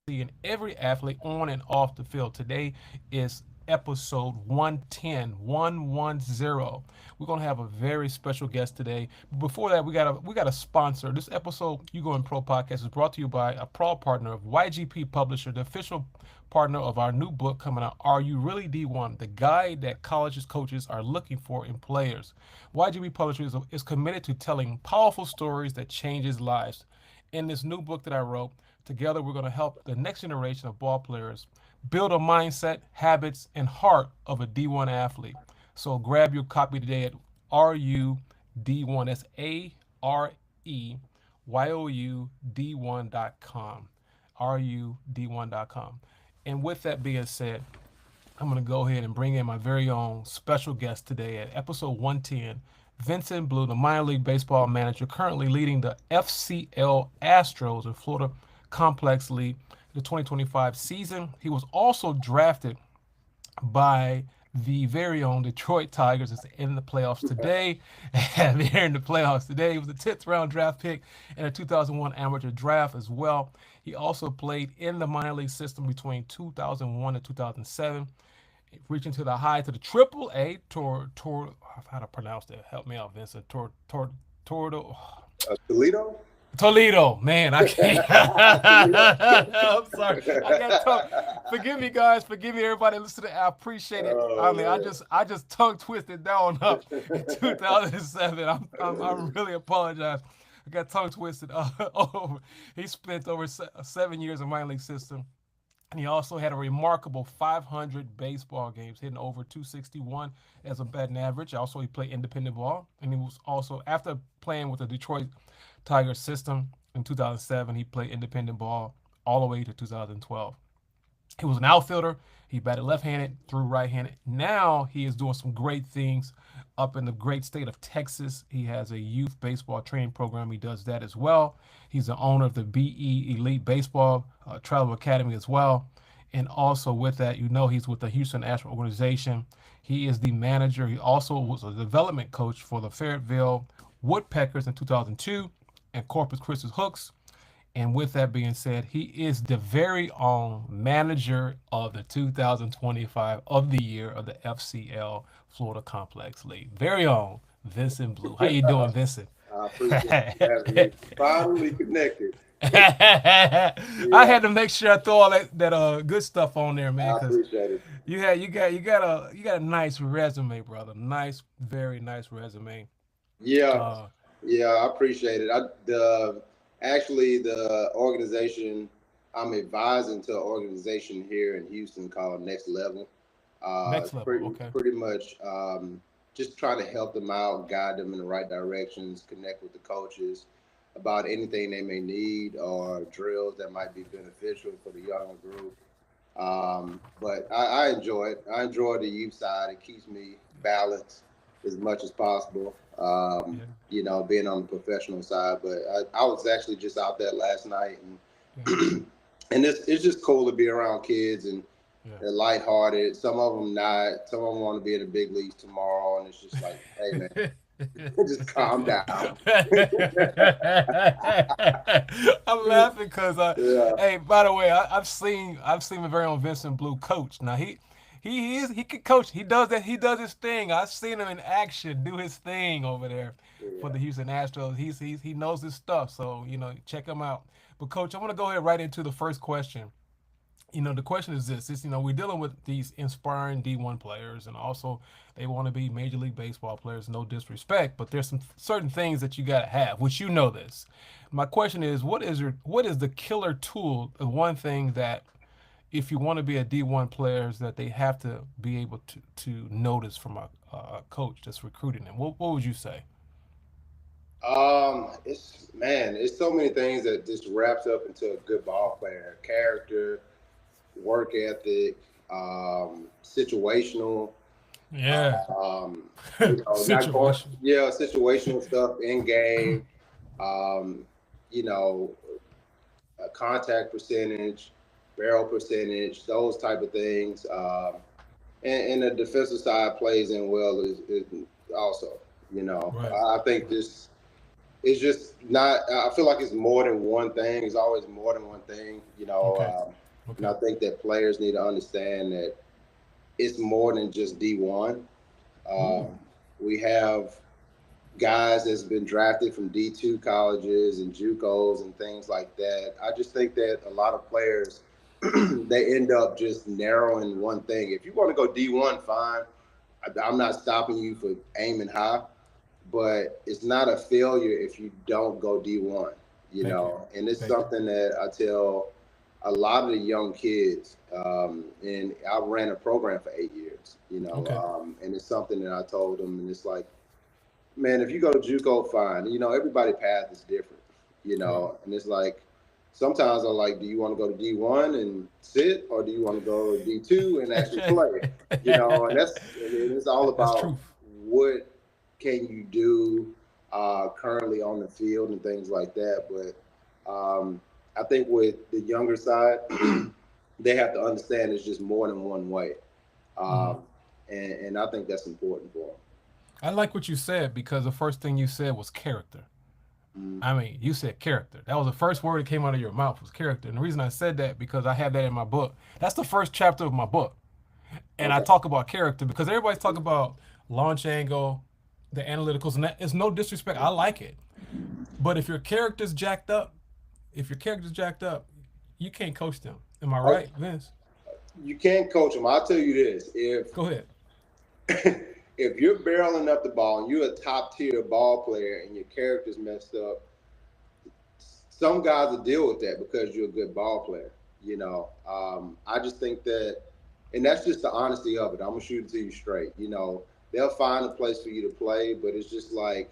in every athlete on and off the field. Today is episode 110, 110. We're gonna have a very special guest today. Before that, we got a sponsor. This episode, You Go in Pro podcast, is brought to you by a proud partner of YGP Publisher, the official partner of our new book coming out, Are You Really D1? The guide that colleges coaches are looking for in players. YGP Publisher is committed to telling powerful stories that changes lives. In this new book that I wrote, together we're going to help the next generation of ball players build a mindset, habits, and heart of a D1 athlete. So grab your copy today at RUD1. That's AREYOUD1.com. RUD1.com. And with that being said, I'm going to go ahead and bring in my very own special guest today at episode 110, Vincent Blue, the minor league baseball manager, currently leading the FCL Astros in Florida Complex League, the 2025 season. He was also drafted by the very own Detroit Tigers. Is in the playoffs today. They're in the playoffs today. He was the 10th round draft pick in a 2001 amateur draft as well. He also played in the minor league system between 2001 and 2007, reaching to the high to the Triple A how to pronounce that? Help me out, Vincent. Tordo. Toledo? Toledo, man, I can't. I'm sorry. I got tongue. Forgive me, guys. Forgive me, everybody listening. I appreciate it. I mean, I just tongue twisted down up in 2007. I really apologize. I got tongue twisted. He spent over 7 years in minor league system. And he also had a remarkable 500 baseball games, hitting over 261 as a batting average. Also, he played independent ball. And he was also, after playing with the Detroit Tigers system in 2007, he played independent ball all the way to 2012. He was an outfielder. He batted left-handed, threw right-handed. Now he is doing some great things up in the great state of Texas. He has a youth baseball training program. He does that as well. He's the owner of the BE Elite Baseball Travel Academy as well. And also with that, he's with the Houston Astros organization. He is the manager. He also was a development coach for the Fayetteville Woodpeckers in 2002 and Corpus Christi Hooks. And with that being said, he is the very own manager of the 2025 of the year of the FCL Florida Complex League. Very own Vincent Blue. How you doing, Vincent? I appreciate you having me. Finally connected. I Yeah, had to make sure I throw all that good stuff on there, man, I because appreciate it. you got a nice resume, brother. Nice, very nice resume. Yeah, Uh, yeah, I appreciate it. The organization I'm advising to an organization here in Houston called Next Level. Next level. Pretty Okay. pretty much just trying to help them out, guide them in the right directions, connect with the coaches about anything they may need or drills that might be beneficial for the younger group. But I enjoy it. I enjoy the youth side. It keeps me balanced as much as possible. Yeah. Being on the professional side. But I was actually just out there last night, Yeah. and and it's just cool to be around kids and Yeah. they're lighthearted. Some of them not. Some of them want to be in the big leagues tomorrow, and it's just like, hey man, just calm down. I'm laughing because Yeah, hey, by the way, I've seen my very own Vincent Blue coach. Now he can coach. He does his thing. I've seen him in action do his thing over there for yeah. the Houston Astros. He knows his stuff. So check him out. But coach, I want to go ahead right into the first question. The question is this: we're dealing with these inspiring D1 players, and also they want to be Major League Baseball players. No disrespect, but there's some certain things that you got to have, which this. My question is, what is the killer tool? The one thing that if you want to be a D1 player, is that they have to be able to notice from a coach that's recruiting them. What would you say? It's so many things that just wraps up into a good ball player: character, work ethic, situational. Yeah, Um, not going, situation. yeah, situational stuff in game. Um, you know, contact percentage, barrel percentage, those type of things. And the defensive side plays in well is also. Right. I think this. it's just not. I feel like it's more than one thing. It's always more than one thing, Okay. and Okay. I think that players need to understand that it's more than just D1. Ooh. We have guys that's been drafted from D2 colleges and JUCOs and things like that. I just think that a lot of players they end up just narrowing one thing. If you want to go D1, fine. I'm not stopping you for aiming high, but it's not a failure if you don't go D1, Thank you. And it's Thank you. something that I tell a lot of the young kids. And I ran a program for 8 years, Okay. and it's something that I told them, and it's like, man, if you go to JUCO, fine. Everybody's path is different, Right. and it's like sometimes I'm like, do you want to go to D1 and sit, or do you want to go to D2 and actually play? And it's all That's about truth. what can you do currently on the field and things like that. But I think with the younger side, they have to understand it's just more than one way, Hmm. um, and I think that's important for I like what you said because the first thing you said was character. them. I mean, you said character. That was the first word that came out of your mouth was character. And the reason I said that because I have that in my book. That's the first chapter of my book. And I Okay. talk about character because everybody's talking about launch angle, the analyticals, and that is no disrespect. I like it. But if your character's jacked up, you can't coach them. Am I Oh, right, Vince? you can't coach them. I'll tell you this: if Go ahead. if you're barreling up the ball and you're a top tier ball player and your character's messed up, some guys will deal with that because you're a good ball player. I just think that, and that's just the honesty of it. I'm gonna shoot it to you straight. They'll find a place for you to play, but it's just like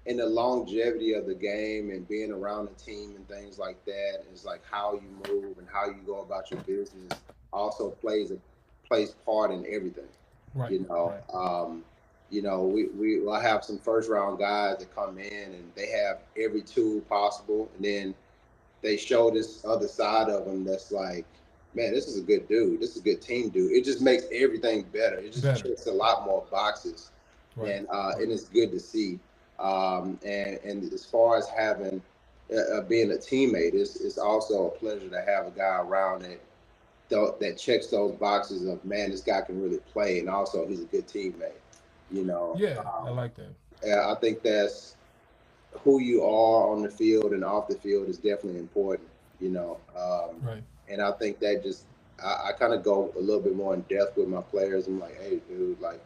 in the longevity of the game and being around the team and things like that. It's like how you move and how you go about your business also plays part in everything. Right, You know, right, um, we I have some first round guys that come in and they have every tool possible, and then they show this other side of them that's like, man, this is a good dude. This is a good team dude. It just makes everything better. It just better. checks a lot more boxes, Right, right. and it's good to see. And as far as having being a teammate, it's also a pleasure to have a guy around that checks those boxes of, man, this guy can really play, and also he's a good teammate. You know, Yeah, I um, like that. I think that's who you are on the field and off the field is definitely important. You know, um, Right. and I think that just I kind of go a little bit more in depth with my players. I'm like, hey, dude, like,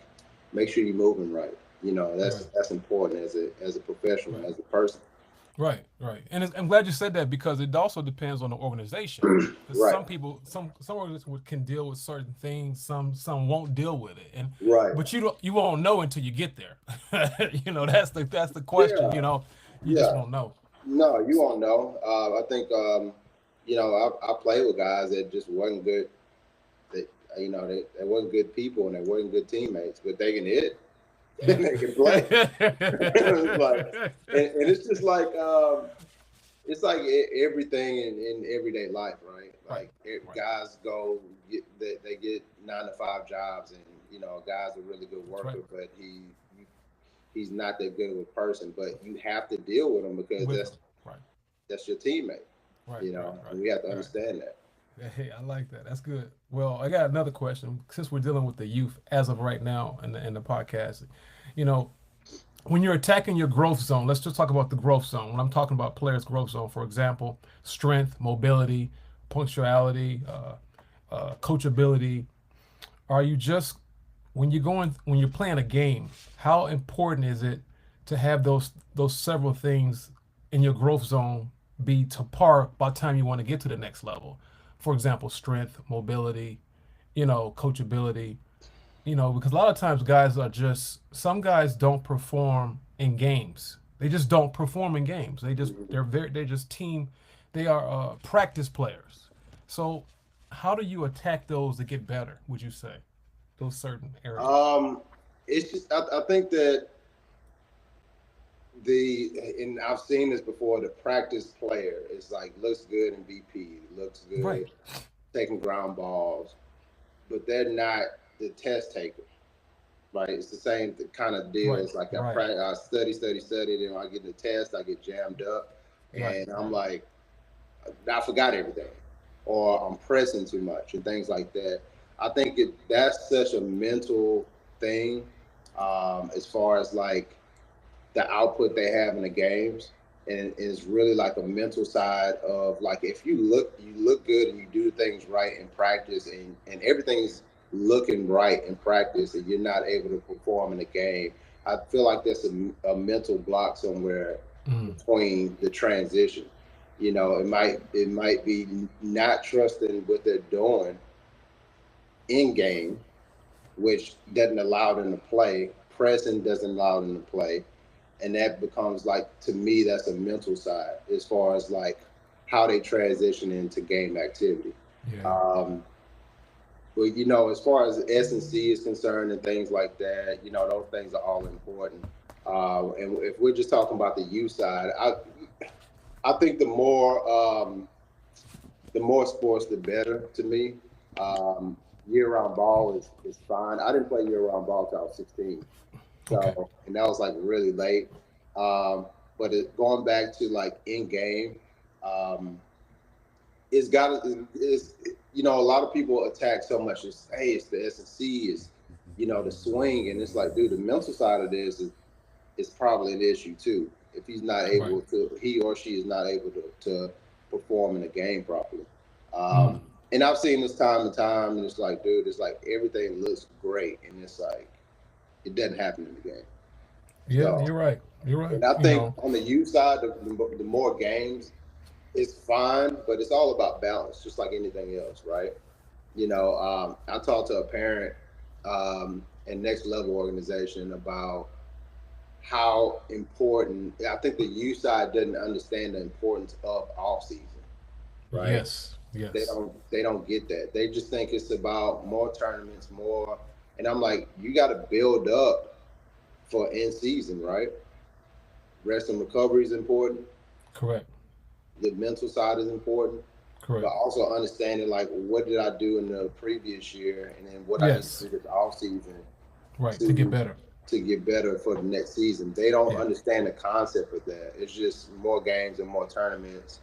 make sure you're moving right. Right. That's important as a professional, Right. as a person. Right, right, and I'm glad you said that because it also depends on the organization. Because Right, some people, some organizations can deal with certain things, some won't deal with it, and right. you won't know until you get there. That's the question. Yeah, You just yeah. won't know. No, you won't know. I think I played with guys that just wasn't good. That they wasn't good people and they wasn't good teammates, but they can hit Yeah. and they can play. It's like, and it's like everything in everyday life, right? Right, Like right, guys they get 9 to 5 jobs, and a guy's a really good that's right. worker, but he's not that good of a person. But you have to deal with him because With them, right, that's your teammate, right, right, and right, we have to right. understand that. Yeah, hey, I like that. That's good. Well, I got another question since we're dealing with the youth as of right now in the podcast. You know, when you're attacking your growth zone, let's just talk about the growth zone. When I'm talking about players' growth zone, for example, strength, mobility, punctuality, coachability. Are you just when you're playing a game? How important is it to have those several things in your growth zone be to par by the time you want to get to the next level? For example, strength, mobility, coachability, because a lot of times guys are just some guys don't perform in games. They just don't perform in games. They're just team. They are practice players. So, how do you attack those to get better? Would you say those certain areas? Um, it's just I think that and I've seen this before. The practice player is like looks good in BP, looks Right. good taking ground balls, but they're not the test taker. right? It's the same kind of deal. It's like I study, then I get the test, I get jammed up, and I'm like, I forgot everything, or I'm pressing too much and things like that. I think that's such a mental thing, as far as like the output they have in the games, and it's really like a mental side of like if you look good and you do things right in practice, and everything's looking right in practice, and you're not able to perform in the game. I feel like there's a mental block somewhere between the transition. You know, it might be not trusting what they're doing in game, which doesn't allow them to play. Pressing doesn't allow them to play, and that becomes like, to me, that's a mental side as far as like how they transition into game activity. But you know, as far as S&C is concerned and things like that, you know, those things are all important. And if we're just talking about the U side, I think the more sports, the better to me. Year-round ball is fine. I didn't play year-round ball till I was 16, so and that was like really late. But going back to like in game, um, it's got is you know, a lot of people attack so much. It's, hey, it's the S&C, is, you know, the swing, and it's like, dude, the mental side of this is probably an issue too. If he's not able to, he or she is not able to perform in the game properly. And I've seen this time and time, and it's like, dude, it's like everything looks great, and it's like it doesn't happen in the game. Yeah, So, you're right. You're right. and I think on the U side, the more games, it's fine, but it's all about balance, just like anything else, right? You know, I talked to a parent in Next Level organization about how important. I think the U side doesn't understand the importance of off season, right? Yes. They don't get that. They just think it's about more tournaments, more. And I'm like, you got to build up for in season, right? Rest and recovery is important. Correct. The mental side is important. Correct. But also understanding like what did I do in the previous year, and then what I need to do this off season, to get better. To get better for the next season. They don't understand the concept of that. It's just more games and more tournaments,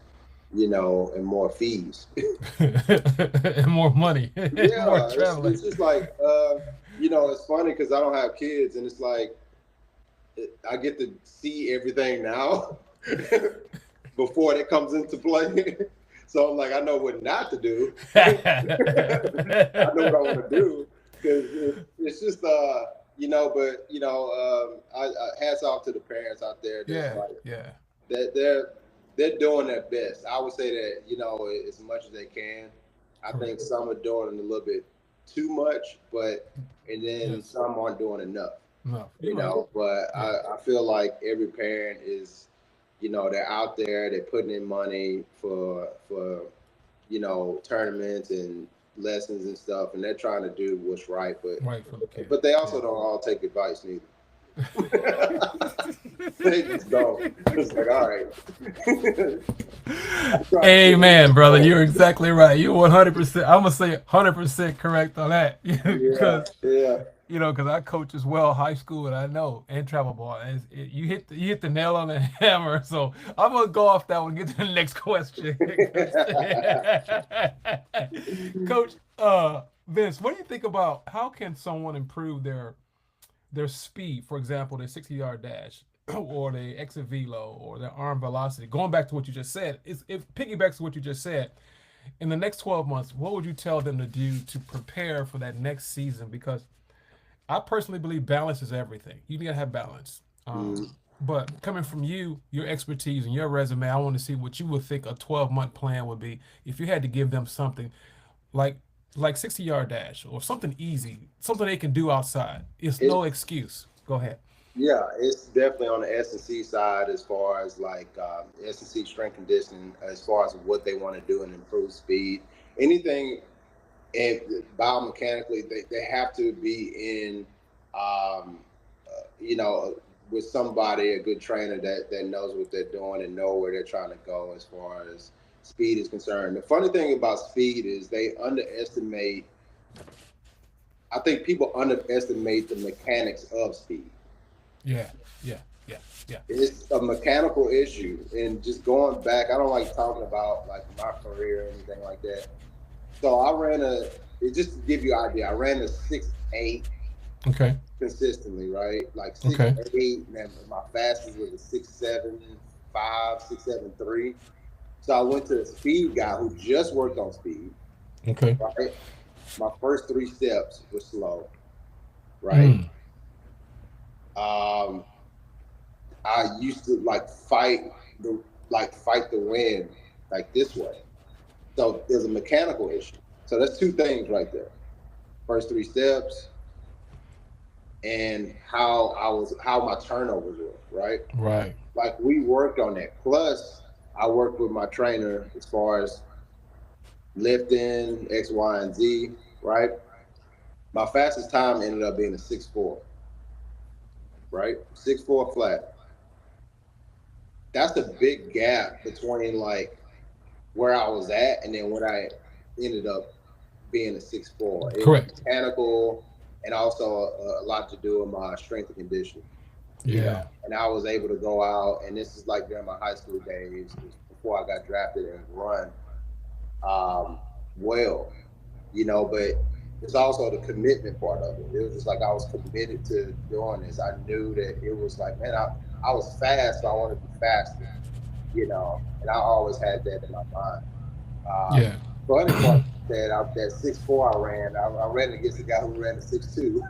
you know, and more fees. And more money. Yeah, more traveling. it's just like you know, it's funny because I don't have kids, and it's like I get to see everything now before it comes into play. So I'm like, I know what not to do. I know what I want to do, because it's just you know. But you know, I hats off to the parents out there. They're doing their best. I would say that, you know, as much as they can. I think some are doing a little bit too much, and then some aren't doing enough. No, you know, but I feel like every parent is, you know, they're out there, they're putting in money for you know, tournaments and lessons and stuff, and they're trying to do what's right, but they also don't all take advice neither. They just don't. It's like, all right. Amen, brother. You're exactly right. You're 100%. I'm gonna say 100% correct on that. Because you know, because I coach as well, high school, and I know, and travel ball. You hit the nail on the hammer. So I'm gonna go off that one. And get to the next question. Coach Vince, what do you think about how can someone improve their speed? For example, their 60-yard dash, or their exit velo, or their arm velocity. Going back to what you just said, it piggybacks to what you just said. In the next 12 months, what would you tell them to do to prepare for that next season? Because I personally believe balance is everything. You need to have balance. But coming from you, your expertise and your resume, I want to see what you would think a 12-month plan would be if you had to give them something like 60-yard dash or something easy, something they can do outside. It's no excuse. Go ahead. Yeah, it's definitely on the S&C side as far as like S&C strength conditioning, as far as what they want to do and improve speed. Anything, and biomechanically, they have to be in, you know, with somebody, a good trainer that knows what they're doing and know where they're trying to go as far as speed is concerned. The funny thing about speed is they underestimate I think people underestimate the mechanics of speed. Yeah, yeah, yeah, yeah. It's a mechanical issue. And just going back, I don't like talking about like my career or anything like that. So I ran just to give you an idea, I ran a 6'8" Okay, consistently, right? Like six okay, eight, and then my fastest was a 6'7" 5", 6'7" 3". So I went to a speed guy who just worked on speed, okay. right? My first 3 steps were slow, right? Mm, Um, I used to the fight the wind like this way. So there's a mechanical issue. So that's two things right there. First 3 steps and how my turnovers were, right? right. Like we worked on that. Plus, I worked with my trainer as far as lifting X, Y, and Z, right? My fastest time ended up being a 6'4", right? 6'4" flat. That's a big gap between like where I was at and then what I ended up being a 6'4". It was Correct. mechanical and also a lot to do with my strength and conditioning, Yeah. And I was able to go out, and this is like during my high school days, before I got drafted, and run um, well, but it's also the commitment part of it. It was just like I was committed to doing this. I knew that it was like, man, I was fast, so I want to be faster, and I always had that in my mind. Yeah. Funny part that 6'4" I ran against a guy who ran a 6'2".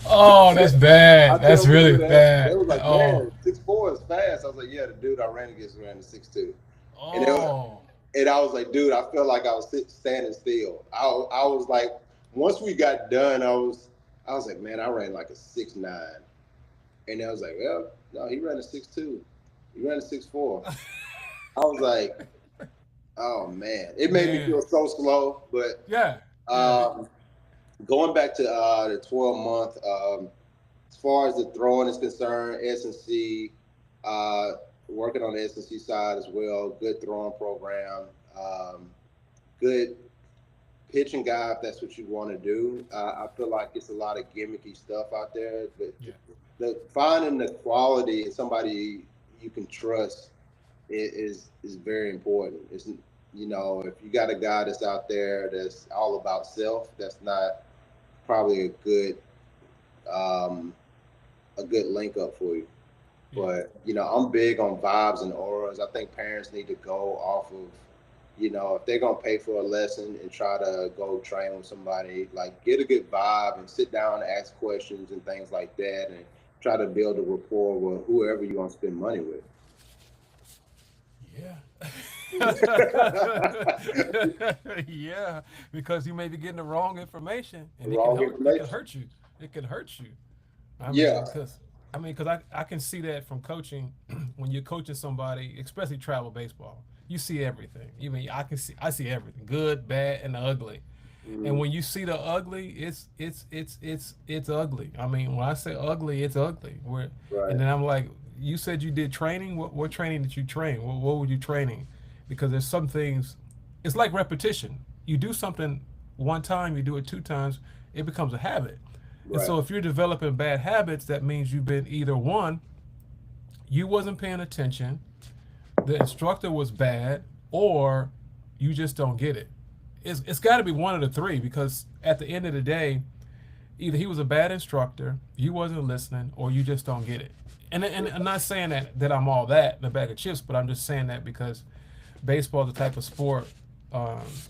Oh, that's I bad. That's tell people really that they bad. was like, Oh, man, 6'4" is fast. I was like, yeah, the dude I ran against ran a 6'2". And oh. I was like, dude, I felt like I was standing still. I was like, once we got done, I was like, man, I ran like a 6'9". And I was like, well, no, he ran a 6'2". He ran a 6'4". I was like, oh man, it made me Man. feel so slow. But Yeah. Yeah. um, going back to the 12-month, as far as the throwing is concerned, S&C, uh, working on the S&C side as well. Good throwing program, good pitching guy if that's what you want to do. I feel like it's a lot of gimmicky stuff out there, but Yeah. finding the quality and somebody you can trust is very important. It's if you got a guy that's out there that's all about self, that's not probably um, a good link up for you. Yeah. But I'm big on vibes and auras. I think parents need to go off of, if they're gonna pay for a lesson and try to go train with somebody, like get a good vibe and sit down and ask questions and things like that, and try to build a rapport with whoever you want to spend money with. Yeah. Yeah, because you may be getting the wrong information, and it can Wrong hurt. It can information. hurt you. It can hurt you. I Yeah. mean, because I can see that from coaching. When you're coaching somebody, especially travel baseball, you see everything. You mean I see everything, good, bad, and ugly. And Mm, when you see the ugly, it's ugly. I mean, when I say ugly, it's ugly. And right. then I'm like, you said you did training. What training did you train? What were you training? Because there's some things. It's like repetition. You do something one time, you do it two times, it becomes a habit. And Right. so if you're developing bad habits, that means you've been either one, you wasn't paying attention, the instructor was bad, or you just don't get it. It's got to be one of the three, because at the end of the day, either he was a bad instructor, you wasn't listening, or you just don't get it. And I'm not saying that I'm all that in a bag of chips, but I'm just saying that because baseball is the type of sport,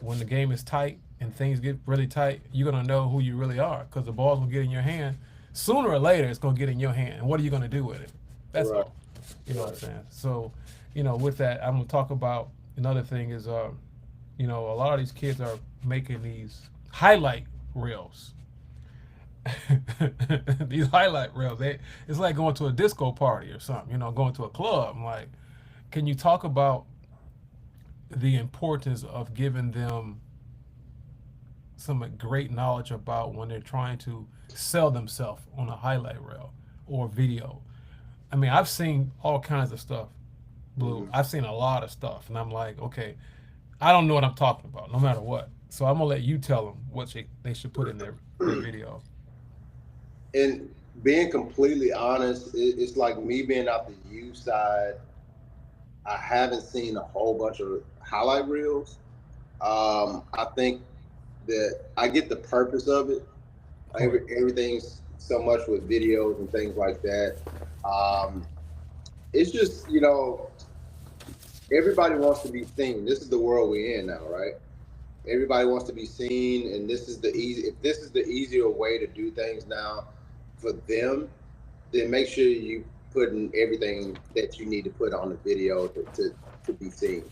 when the game is tight and things get really tight, you're gonna know who you really are, because the ball's gonna get in your hand. Sooner or later, it's gonna get in your hand. And what are you gonna do with it? That's Right. all. You know what I'm Right. saying? So, with that, I'm gonna talk about another thing is, a lot of these kids are making these highlight reels. These highlight reels, it's like going to a disco party or something. Going to a club. I'm like, can you talk about the importance of giving them some great knowledge about when they're trying to sell themselves on a highlight reel or video? I mean, I've seen all kinds of stuff, Blue. Hmm. I've seen a lot of stuff, and I'm like, okay, I don't know what I'm talking about, no matter what. So I'm gonna let you tell them what they should put in their video. And being completely honest, it's like me being out the U side. I haven't seen a whole bunch of highlight reels. I think that I get the purpose of it. Correct. Everything's so much with videos and things like that. Um, it's just, everybody wants to be seen. This is the world we're in now, right? Everybody wants to be seen, and this is the easy. If this is the easier way to do things now for them, then make sure you put in everything that you need to put on the video to be seen.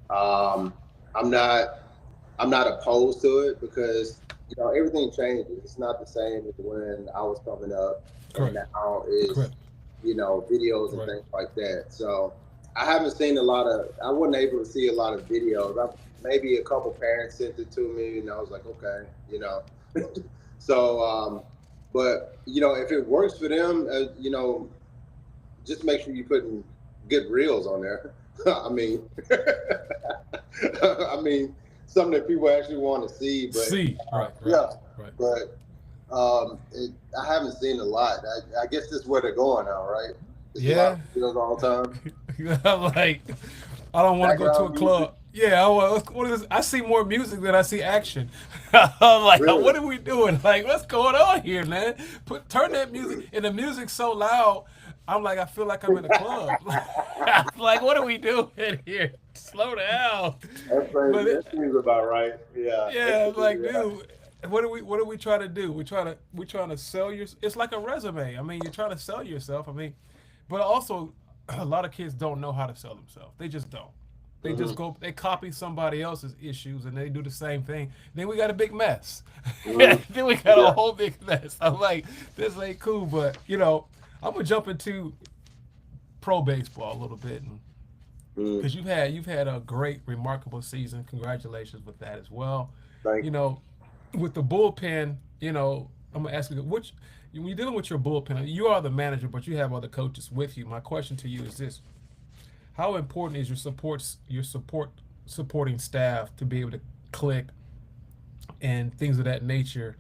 Um, I'm not I'm not opposed to it because everything changes. It's not the same as when I was coming up, and Correct. now is Correct. videos and Right. things like that. So I haven't seen a lot of. I wasn't able to see a lot of videos. Maybe a couple parents sent it to me, and I was like, okay. So, but if it works for them, just make sure you're putting good reels on there. I mean, I mean, something that people actually want to see. But See. Right. Right. yeah, Right. but I haven't seen a lot. I guess this is where they're going now, right? It's a lot of Yeah. videos all the time. Like, I don't want to go to a Background music, club. Yeah, what is this? I see more music than I see action. I'm like, really. what are we doing? Like, what's going on here, man? Turn that music, and the music's so loud. I'm like, I feel like I'm in a club. Like, what are we doing here? Slow down. That's crazy. But That seems about right. Yeah. yeah, like, dude, what are we trying to do? We trying to sell your. It's like a resume. I mean, you're trying to sell yourself. I mean, but also, a lot of kids don't know how to sell themselves. They just don't. They just Hmm. they copy somebody else's issues and they do the same thing. Then we got a big mess. Hmm. Then we got a Yeah. whole big mess. I'm like, this ain't cool. But I'm gonna jump into pro baseball a little bit, Mm. because you've had a great, remarkable season. Congratulations with that as well. Thank You you. know, with the bullpen, I'm gonna ask you which when you're dealing with your bullpen, you are the manager, but you have other coaches with you. My question to you is this: how important is your supporting staff to be able to click and things of that nature,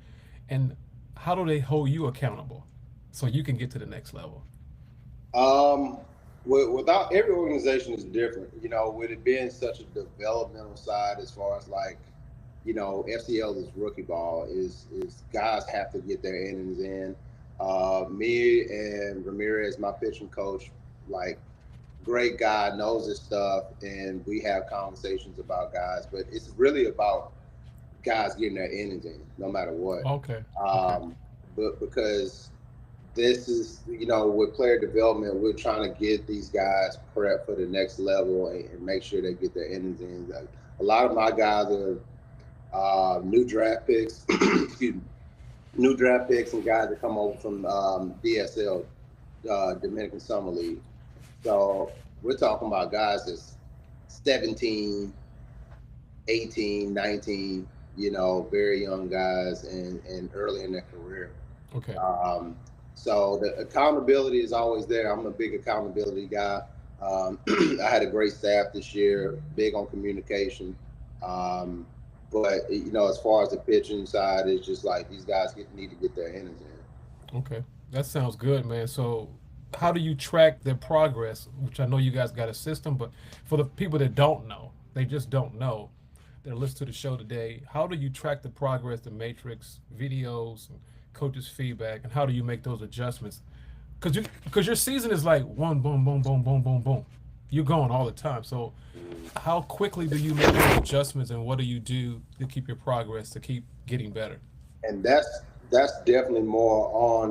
and how do they hold you accountable so you can get to the next level? Um, without every organization is different. With it being such a developmental side, as far as like, FCL is rookie ball is guys have to get their innings in. Me and Ramirez, my pitching coach, like great guy, knows his stuff, and we have conversations about guys. But it's really about guys getting their innings in, no matter what. Okay. Okay. Um, but because this is, with player development, we're trying to get these guys prepped for the next level and make sure they get their innings in. Like, a lot of my guys are new draft picks, excuse me, new draft picks and guys that come over from DSL, Dominican Summer League. So we're talking about guys that's 17, 18, 19, very young guys and early in their career. Okay. Um, so the accountability is always there. I'm a big accountability guy. I had a great staff this year, big on communication. Um, but as far as the pitching side, it's just like these guys need to get their innings in. Okay, that sounds good, man. So, how do you track their progress? Which I know you guys got a system, but for the people that don't know, they just don't know, that listen to the show today, how do you track the progress, the matrix, videos, and coaches' feedback, and how do you make those adjustments? Because your season is like one boom, boom, boom, boom, boom, boom. You're going all the time. So, how quickly do you make those adjustments, and what do you do to keep your progress, to keep getting better? And that's definitely more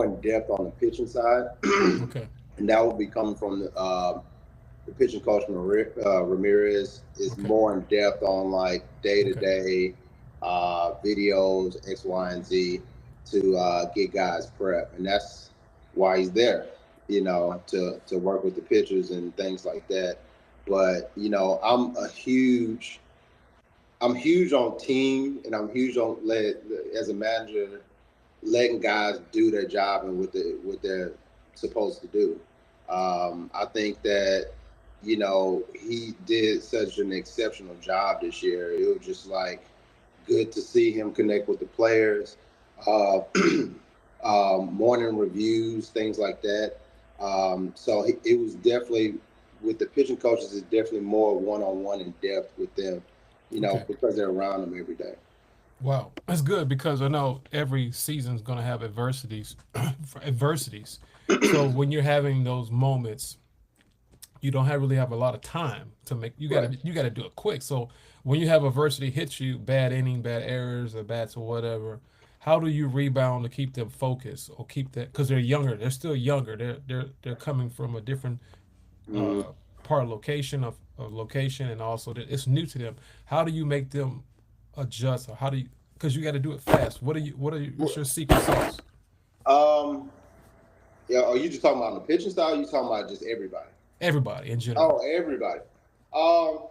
in depth on the pitching side, Okay. and that will be coming from the pitching coach Ramirez is Okay. more in depth on like day to Okay. day videos X, Y, and Z to get guys prep, and that's why he's there, to work with the pitchers and things like that. But I'm huge on team, and I'm huge on as a manager letting guys do their job and what they're supposed to do. I think that he did such an exceptional job this year. It was just like good to see him connect with the players, uh, morning reviews, things like that. So it was definitely with the pitching coaches. It's definitely more one-on-one in depth with them, Okay. because they're around them every day. Wow, that's good because I know every season's going to have adversities, adversities. So when you're having those moments, you don't really have a lot of time to make. Right. You got to do it quick. So when you have adversity hits you, bad inning, bad errors, or bats or whatever, how do you rebound to keep them focused or keep that? Because they're younger, they're still younger. They're coming from a different Mhm. uh, part of location, and also that it's new to them. How do you make them adjust, or how do you? Because you got to do it fast. What's your secret sauce? Um, yeah, are you just talking about on the pitching style? Or you talking about just everybody? Everybody in general. Oh, everybody. Um,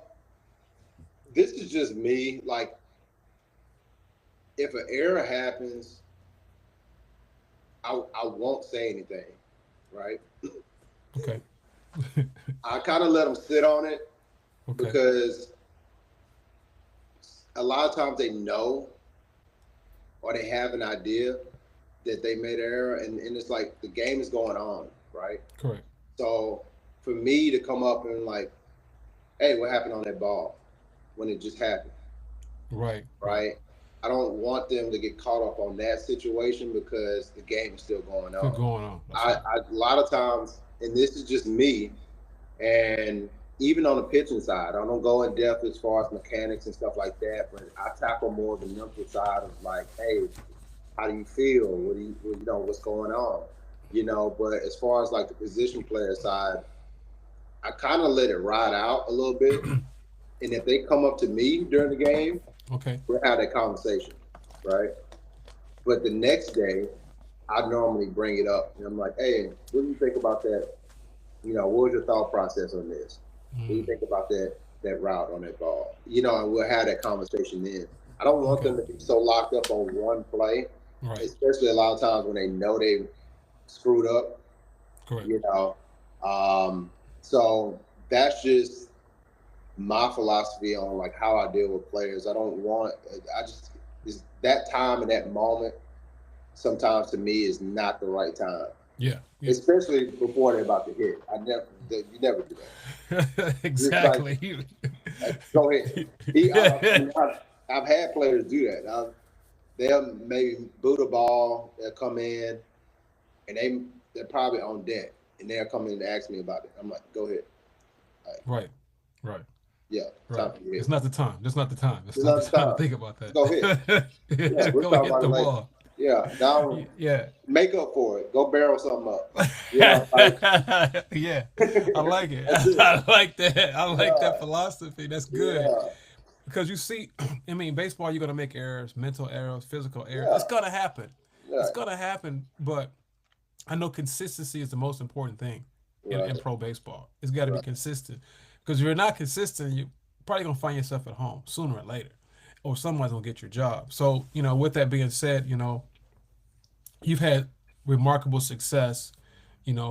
this is just me. Like, if an error happens, I won't say anything, right? Okay. I kind of let them sit on it Okay. because a lot of times they know or they have an idea that they made an error, and it's like the game is going on, right? Correct. So for me to come up and like, hey, what happened on that ball when it just happened, Right. Right. right? I don't want them to get caught up on that situation because the game is still going Still on. going on. That's right. A lot of times, and this is just me, and even on the pitching side, I don't go in depth as far as mechanics and stuff like that, but I tackle more the mental side of like, hey, how do you feel? What's going on? But as far as like the position player side, I kind of let it ride out a little bit. And if they come up to me during the game, Okay. we'll have that conversation, right? But the next day, I normally bring it up, and I'm like, "Hey, what do you think about that? What was your thought process on this? What do you Mm, think about that route on that ball? And we'll have that conversation then. I don't want okay. them to be so locked up on one play, Right. especially a lot of times when they know they screwed up. Correct. You know, so that's just my philosophy on like how I deal with players. I don't want. I just is that time and that moment. Sometimes to me is not the right time, Yeah. Yeah. especially before they're about to hit. You never do that. It's like, Exactly. go ahead. Yeah. I've had players do that. They'll maybe boot a ball. They'll come in and they're probably on deck and they'll come in and ask me about it. I'm like, go ahead. All right, Right. Right. yeah, Right. time for you to It's hit. not the time. It's not the time. It's It's not the another time to time. think about Just go ahead. Yeah, that. we'll Go talk hit about it the later. ball. Yeah, now Yeah. make up for it. Go barrel something up. Like Yeah. I like it. that's it. I like that. I like that Yeah, philosophy. That's good. yeah, Because you see, I mean, baseball, you're gonna make errors, mental errors, physical errors. It's yeah, gonna happen. It's right, gonna happen. But I know consistency is the most important thing in right, pro baseball. It's got to be right. consistent. Because if you're not consistent, you're probably gonna find yourself at home sooner or later, or someone's gonna get your job. So with that being said, you've had remarkable success,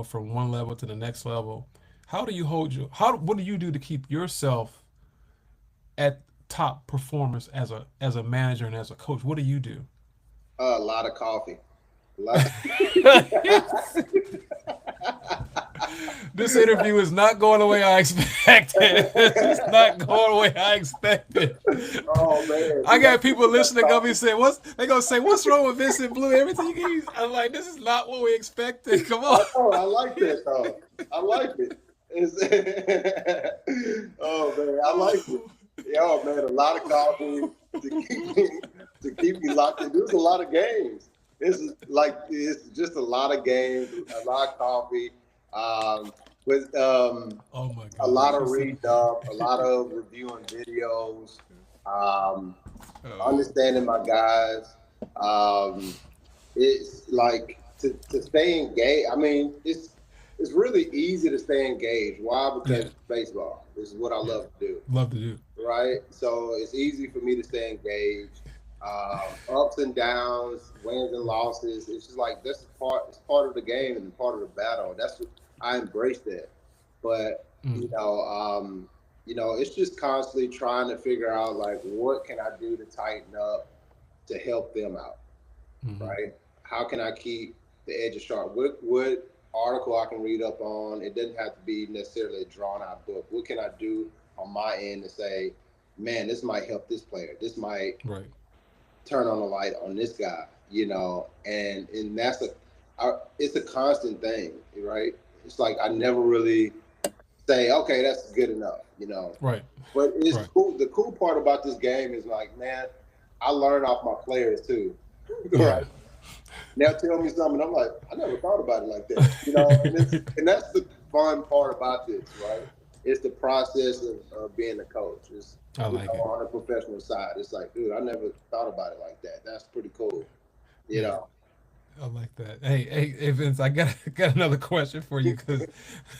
from one level to the next level. How do you hold your? What do you do to keep yourself at top performance as a manager and as a coach? What do you do? A lot of coffee. A lot. This interview is not going the way I expected. It's not going the way I expected. Oh man, I got people we got listening gonna be coffee. saying, they gonna say, what's wrong with Vincent Blue? Everything you can use. I'm like, this is not what we expected. Come on. I know. I like that though. I like it. It's, oh man, I like it. Yeah, man, a lot of coffee to keep me locked in. There's a lot of games. It's just a lot of games, a lot of coffee, with Oh my a lot gosh. of reading up, a lot of reviewing videos, um, Oh, understanding my guys. Um, it's like to stay engaged. I mean, it's really easy to stay engaged. Why? Because yeah, it's baseball. This is what I yeah. love to do, Love to do. right? So it's easy for me to stay engaged. Ups and downs, wins and losses. It's just like this is part. It's part of the game and part of the battle. That's what I embrace that. But You know, it's just constantly trying to figure out like what can I do to tighten up to help them out, right? How can I keep the edges sharp? What article I can read up on? It doesn't have to be necessarily a drawn out book. What can I do on my end to say, man, this might help this player. This might Right. turn on the light on this guy, and that's it's a constant thing, right? It's like I never really say, okay, that's good enough. Right. But it's Right. cool. The cool part about this game is like, man, I learn off my players too, Yeah. right? They'll tell me something, I'm like, I never thought about it like that, and that's the fun part about this, right? It's the process of being a coach. It's I like it. on the professional side. It's like, dude, I never thought about it like that. That's pretty cool, you Yeah. know. I like that. Hey, Vince, I got another question for you because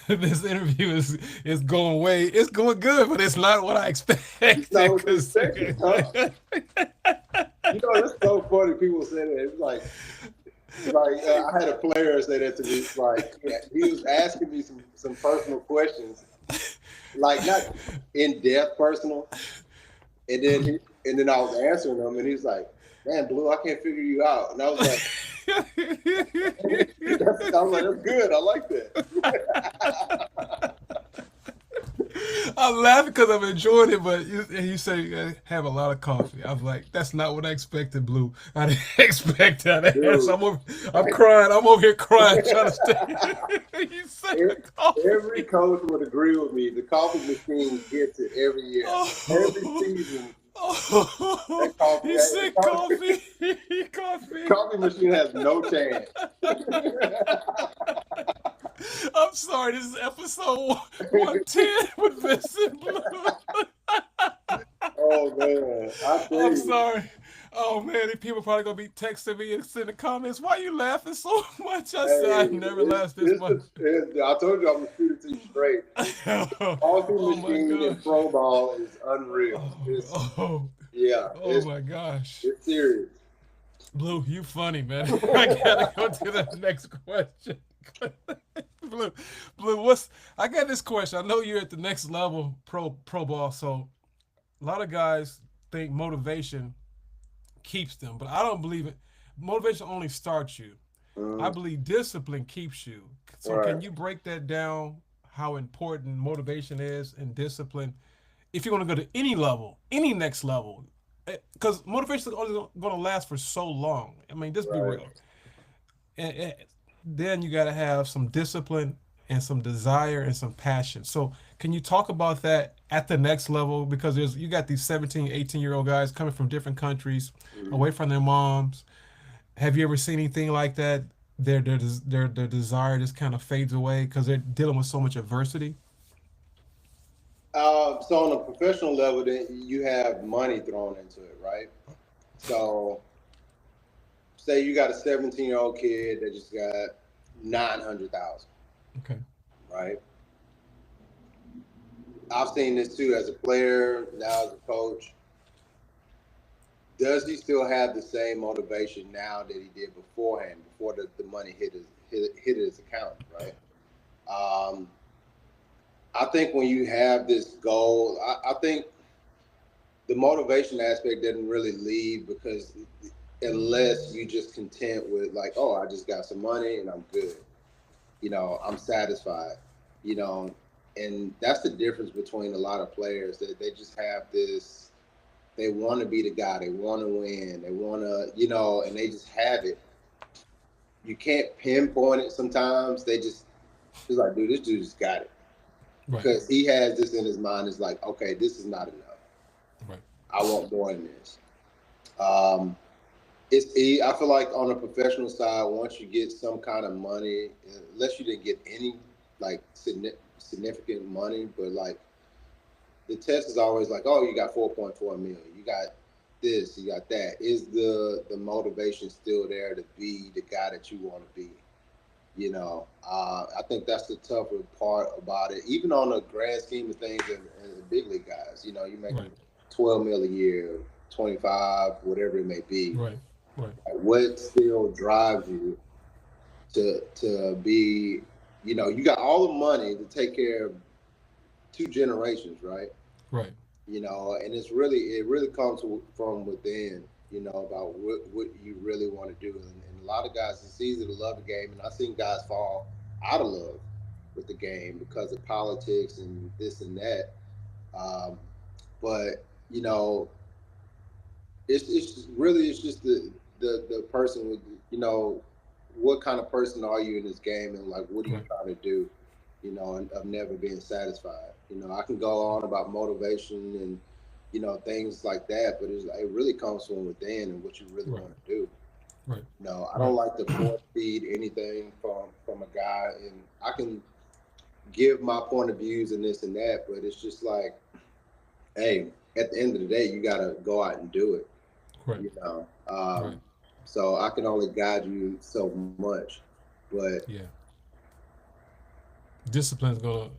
this interview is going good, but it's not what I expected. So 'Cause- it's so funny. People say that. It's like I had a player say that to me. It's like, yeah, he was asking me some personal questions, like not in depth personal, and then I was answering them, and he was like, "Man, Blue, I can't figure you out." And I was like, "That's good. I like that." I'm laughing because I'm enjoying it, but you say you have a lot of coffee. I'm like, that's not what I expected, Blue. I didn't expect that. So I'm crying. I'm over here crying, trying to stay. You said Every coach would agree with me. The coffee machine gets it every year, every season. He said coffee. Coffee. Coffee machine has no chance. I'm sorry, this is episode 110 with Vincent Blue. Oh man, I'm sorry. Oh man, these people probably gonna be texting me and sending comments. Why are you laughing so much? I said I never laughed this much. I told you I'm gonna shoot it to you straight. Coffee machine in pro ball is unreal. Oh my gosh. It's serious. Blue, you funny, man. I gotta go to the next question. Blue, I got this question. I know you're at the next level pro ball, so a lot of guys think motivation keeps them, but I don't believe it. Motivation only starts you. I believe discipline keeps you. So can you break that down, how important motivation is and discipline if you're going to go to any level, any next level? Because motivation is only going to last for so long. I mean, just be real. And then you got to have some discipline and some desire and some passion. So can you talk about that at the next level? Because you got these 17, 18-year-old guys coming from different countries, away from their moms. Have you ever seen anything like that? Their desire just kind of fades away because they're dealing with so much adversity. So on a professional level, then you have money thrown into it, right? So say you got a 17-year-old kid that just got 900,000. Okay. Right. I've seen this too as a player, now as a coach. Does he still have the same motivation now that he did beforehand, before the money hit his account, right? I think when you have this goal, I think the motivation aspect doesn't really leave, because unless you just content with like, oh, I just got some money and I'm good, I'm satisfied, and that's the difference between a lot of players, that they just have this, they want to be the guy, they want to win, they want to, and they just have it. You can't pinpoint it sometimes. It's like, dude, this dude just got it. Right. Because he has this in his mind. It's like, okay, this is not enough. Right. I want more than this. I feel like on the professional side, once you get some kind of money, unless you didn't get any like significant money, but like the test is always like, oh, you got 4.4 million, you got this, you got that. Is the motivation still there to be the guy that you want to be? I think that's the tougher part about it. Even on the grand scheme of things, and the big league guys, you make 12 mil a year, 25, whatever it may be. Right. Like, what still drives you to be, you got all the money to take care of two generations, right? Right. And it really comes from within, about what you really want to do. And a lot of guys, it's easy to love the game, and I've seen guys fall out of love with the game because of politics and this and that. Um, but you know, it's just the person with, what kind of person are you in this game, and like what are you Right. trying to do, and of never being satisfied. I can go on about motivation and things like that, but it really comes from within and what you really Right. want to do. Right. I Right. don't like to force feed anything from a guy, and I can give my point of views and this and that, but it's just like, hey, at the end of the day, you got to go out and do it. Right. you know. Right. So I can only guide you so much, but Yeah. Discipline's gonna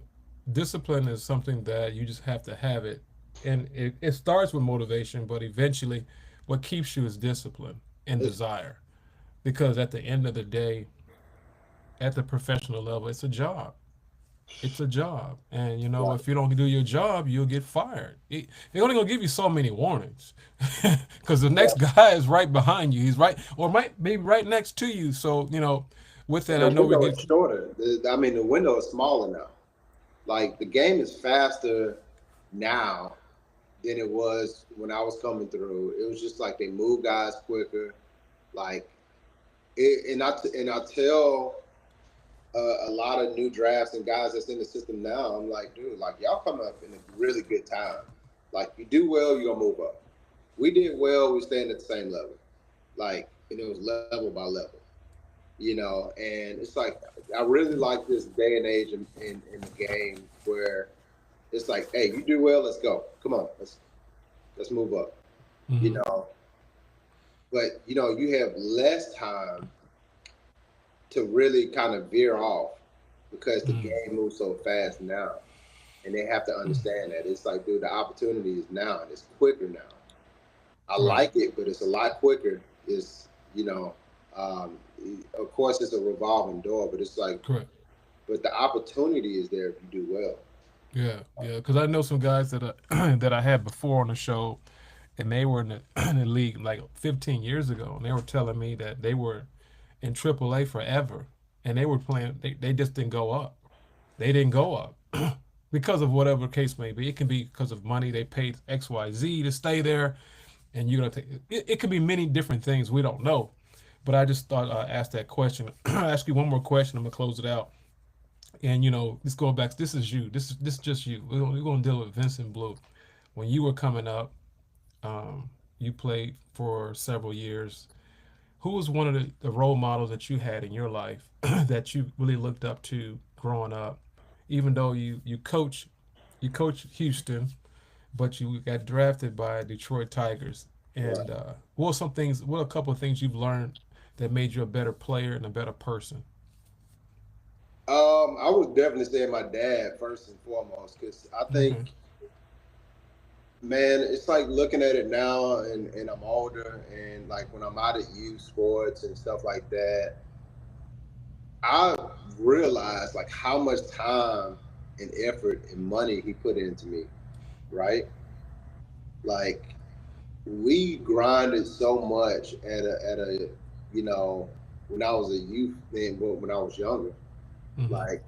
Discipline is something that you just have to have it, and it starts with motivation, but eventually what keeps you is discipline and it's desire, because at the end of the day, at the professional level, it's a job. It's a job, and like, if you don't do your job, you'll get fired. They're only gonna give you so many warnings, because the yeah, next guy is right behind you. He's right, or might be right next to you. So with and that, the I know we window get is shorter. I mean, the window is smaller now. Like the game is faster now than it was when I was coming through. It was just like they move guys quicker. Like and I tell a lot of new drafts and guys that's in the system now. I'm like, dude, like y'all come up in a really good time. Like you do well, you're gonna move up. We did well, we staying at the same level. Like, and it was level by level, and it's like I really like this day and age in the game where it's like, hey, you do well, let's go. Come on, let's move up. You hmm know, but you have less time to really kind of veer off because the hmm game moves so fast now. And they have to understand that. It's like, dude, the opportunity is now and it's quicker now. I right, like it, but it's a lot quicker. It's, um, of course, it's a revolving door, but it's like, correct. but the opportunity is there if you do well. Yeah, yeah. Because I know some guys that that I had before on the show, and they were in the, in the league like 15 years ago, and they were telling me that they were in AAA forever, and they were playing. They just didn't go up. They didn't go up because of whatever case may be. It can be because of money. They paid XYZ to stay there, and you're gonna take. It could be many different things we don't know. But I just thought I'd ask that question. I'll ask you one more question. I'm gonna close it out. And let's go back. This is you. This is just you. We're gonna deal with Vincent Blue. When you were coming up, you played for several years. Who was one of the role models that you had in your life that you really looked up to growing up? Even though you coach Houston, but you got drafted by Detroit Tigers. Right. And what are a couple of things you've learned that made you a better player and a better person? I would definitely say my dad first and foremost, because I think, Okay. man, it's like looking at it now, and I'm older, and like when I'm out at youth sports and stuff like that, I realized like how much time and effort and money he put into me, right? Like we grinded so much at a you know when I was a youth then when I was younger, Mm-hmm. like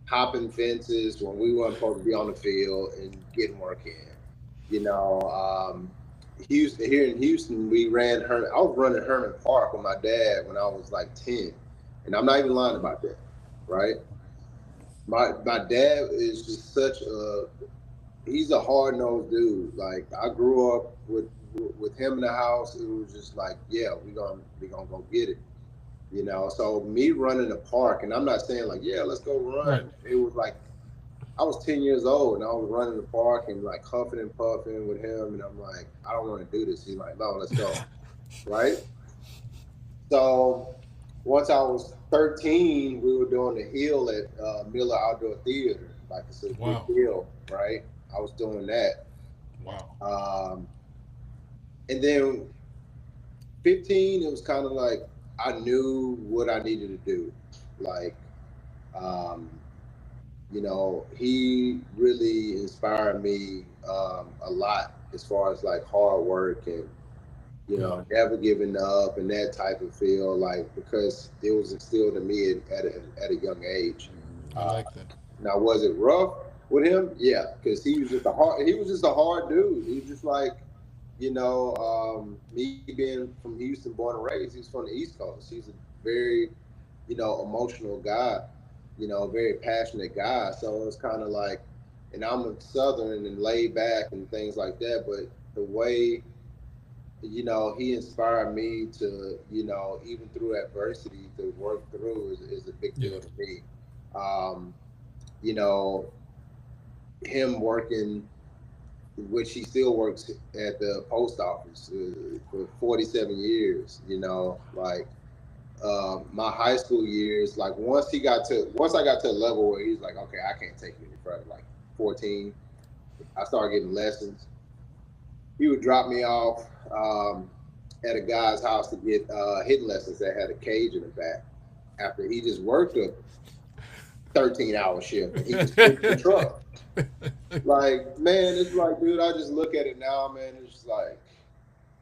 hopping fences when we weren't supposed to be on the field and getting work in. You know, Houston here in Houston, we ran Herman. I was running Herman Park with my dad when I was like 10, and I'm not even lying about that, right? My dad is just such a he's a hard nosed dude. Like I grew up with him in the house. It was just like, yeah, we gonna go get it. So me running the park, and I'm not saying like, yeah, let's go Right. run. It was like I was 10 years old and I was running the park and like huffing and puffing with him, and I'm like, I don't want to do this. He's like, no, let's go, right? So once I was 13, we were doing the hill at Miller Outdoor Theater. Like it's a big Wow. hill, right? I was doing that. Wow. Um, and then 15, it was kind of like I knew what I needed to do. Like, um, he really inspired me a lot as far as like hard work and Yeah, never giving up and that type of feel, like because it was instilled in me at a young age. I Uh, like that. Now, was it rough with him? Yeah, because he was just a hard dude. He was just like, me being from Houston, born and raised. He's from the East Coast. He's a very, emotional guy. Very passionate guy. So it's kind of like, and I'm a Southern and laid back and things like that. But the way he inspired me to, even through adversity, to work through is a big Yeah, deal to me. Um, you know, him working, which he still works at the post office for 47 years, like my high school years, like once I got to a level where he's like, okay, I can't take you any further, like 14, I started getting lessons. He would drop me off at a guy's house to get hitting lessons that had a cage in the back. After he just worked a 13-hour shift and he just fixed the truck. Like, man, it's like, dude, I just look at it now, man. It's just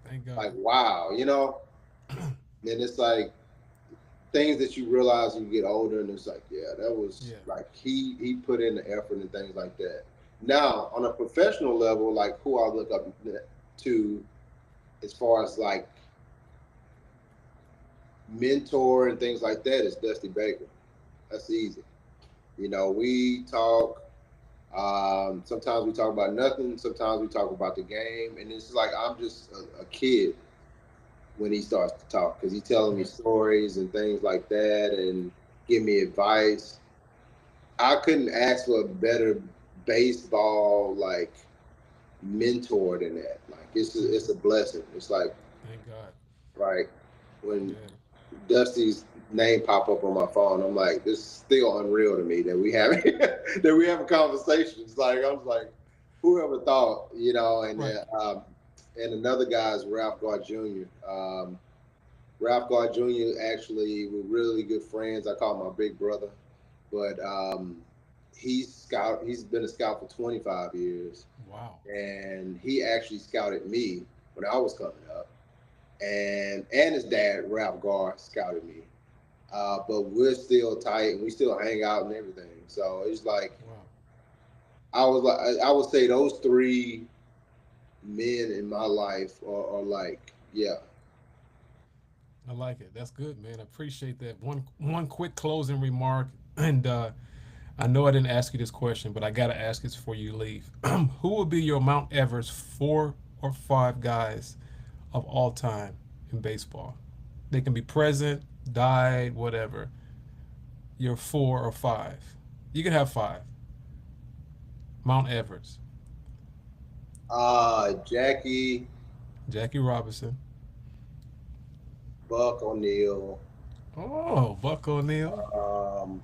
thank God. like wow, And it's like things that you realize when you get older, and it's like, yeah, that was Yeah, like he put in the effort and things like that. Now, on a professional level, like who I look up to as far as like mentor and things like that is Dusty Baker. That's easy. We talk. Sometimes we talk about nothing. Sometimes we talk about the game, and it's like I'm just a kid when he starts to talk because he's telling me right. stories and things like that, and give me advice. I couldn't ask for a better baseball like mentor than that. Like it's a blessing. It's Thank God. like when Yeah, Dusty's name pop up on my phone, I'm like, this is still unreal to me that we have that we have a conversation. It's like I was like, whoever thought, right. And another guy is Ralph Gar Jr. Ralph Gar Jr. actually we're really good friends. I call him my big brother, but he's been a scout for 25 years, Wow. and he actually scouted me when I was coming up, and his dad Ralph Gar scouted me. But we're still tight and we still hang out and everything. So it's like Wow. I would say those three men in my life are like, yeah. I like it. That's good, man. I appreciate that. One quick closing remark, and I know I didn't ask you this question, but I gotta ask this before you leave. Who will be your Mount Everest 4 or 5 guys of all time in baseball? They can be present, died, whatever. You're 4 or 5. You can have 5. Mount Everest. Jackie, Jackie Robinson. Buck O'Neill. Oh, Buck O'Neill. Um,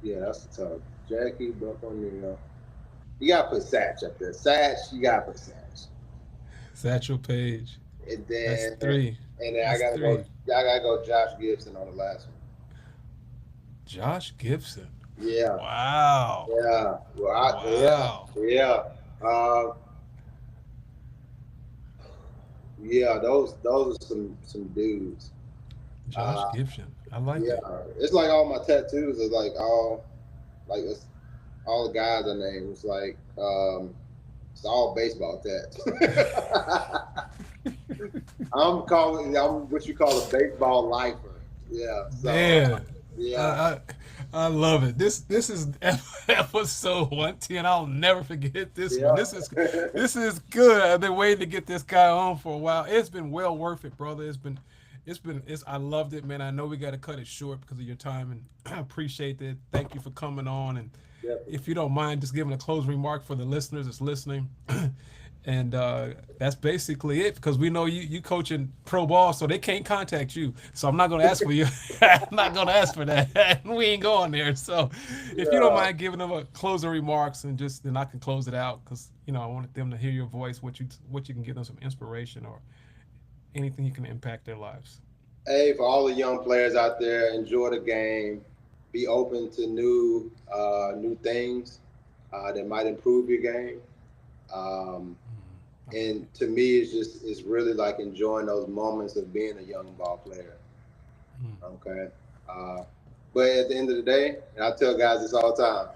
yeah, that's the tough. Jackie, Buck O'Neill. You gotta put Satch up there. Satch, you gotta put Satch. Satchel Paige. And That's then 3. I That's gotta go. 3. I gotta go. Josh Gibson on the last one. Josh Gibson. Yeah, Wow. yeah. Yeah, Wow. yeah. Uh, yeah. Those are some dudes. Josh Uh, Gibson. I like yeah. it. It's like all my tattoos are it's all the guys I name. It's all baseball tats. I'm what you call a baseball lifer. Yeah. So Man, I, yeah, I I love it. This is episode 110. I'll never forget this one. yeah. This is good. I've been waiting to get this guy on for a while. It's been well worth it, brother. It's I loved it, man. I know we got to cut it short because of your time, and I appreciate it. Thank you for coming on, and Definitely. if you don't mind, just giving a closing remark for the listeners that's listening. And that's basically it because we know you coaching pro ball, so they can't contact you. So I'm not gonna ask for you. I'm not gonna ask for that. We ain't going there. So if you don't Yeah. mind giving them a closing remarks and just then I can close it out because I wanted them to hear your voice, what you can give them some inspiration or anything you can impact their lives. Hey, for all the young players out there, enjoy the game. be open to new things that might improve your game. And to me, it's really like enjoying those moments of being a young ball player. Okay. But at the end of the day, and I tell guys this all the time,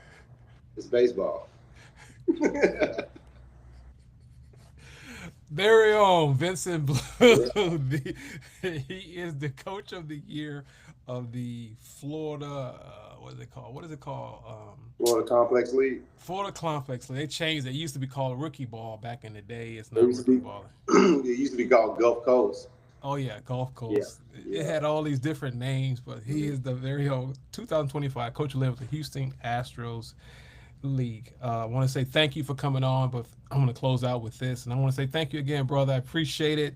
it's baseball. Very own Vincent Blue. He is the coach of the year of the Florida. What is it called? What is it called? Florida Complex League. Florida Complex. They changed. It used to be called rookie ball back in the day. It's not rookie ball. It used to be called Gulf Coast. Oh yeah, Gulf Coast. Yeah. It had all these different names, but he is the very own 2025 coach of the Houston Astros League. I want to say thank you for coming on, but I'm going to close out with this, and I want to say thank you again, brother. I appreciate it.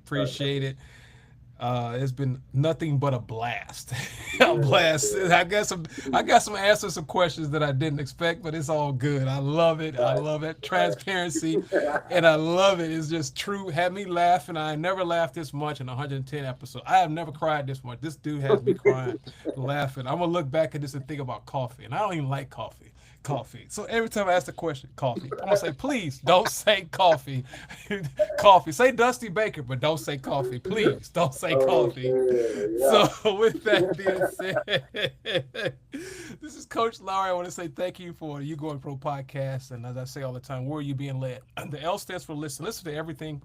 It's been nothing but a blast. A blast. I got some answers, some questions that I didn't expect, but it's all good. I love it. I love it. Transparency, and I love it. It's just true. Had me laughing. I never laughed this much in 110 episodes. I have never cried this much. This dude has me crying, laughing. I'm gonna look back at this and think about coffee, and I don't even like coffee. So every time I ask the question, coffee, I'm gonna say, please don't say coffee. Coffee. Say Dusty Baker, but don't say coffee. Please don't say coffee. Yeah. So with that being said, this is Coach Lowry. I want to say thank you for the YouGoin'Pro podcast. And as I say all the time, where are you being led? The L stands for listen. Listen to everything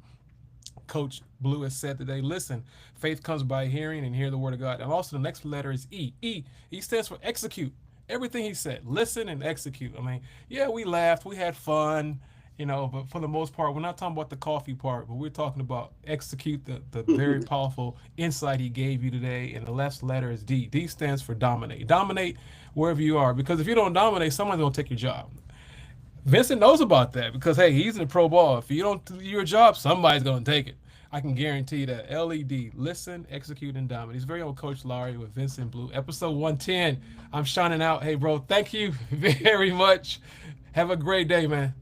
Coach Blue has said today. Listen, faith comes by hearing and hear the word of God. And also the next letter is E. E stands for execute. Everything he said, listen and execute. I mean, yeah, we laughed, we had fun, but for the most part, we're not talking about the coffee part, but we're talking about execute the very powerful insight he gave you today. And the last letter is D. D stands for dominate. Dominate wherever you are, because if you don't dominate, someone's going to take your job. Vincent knows about that because, hey, he's in the pro ball. If you don't do your job, somebody's going to take it. I can guarantee that. LED, listen, execute, and dominate. He's very old Coach Lowry with Vincent Blue. Episode 110. I'm shining out. Hey, bro, thank you very much. Have a great day, man.